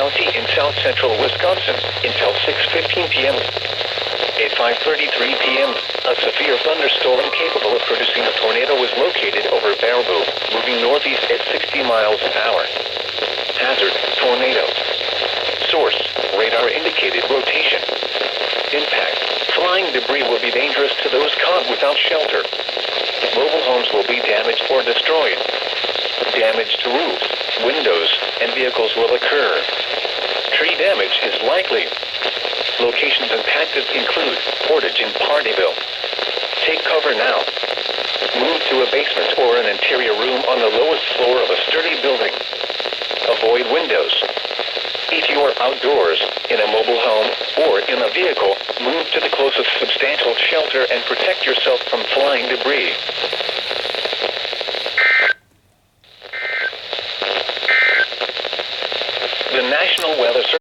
County in south central Wisconsin until 6:15 p.m. At 5:33 p.m., a severe thunderstorm capable of producing a tornado was located over Baraboo, moving northeast at 60 miles an hour. Hazard: tornado. Source: radar indicated rotation. Impact: flying debris will be dangerous to those caught without shelter. Mobile homes will be damaged or destroyed. Damage to roofs, windows, and vehicles will occur. Tree damage is likely. Locations impacted include Portage and Partyville. Take cover now. Move to a basement or an interior room on the lowest floor of a sturdy building. Avoid windows. If you are outdoors, in a mobile home, or in a vehicle, move to the closest substantial shelter and protect yourself from flying debris. The National Weather Service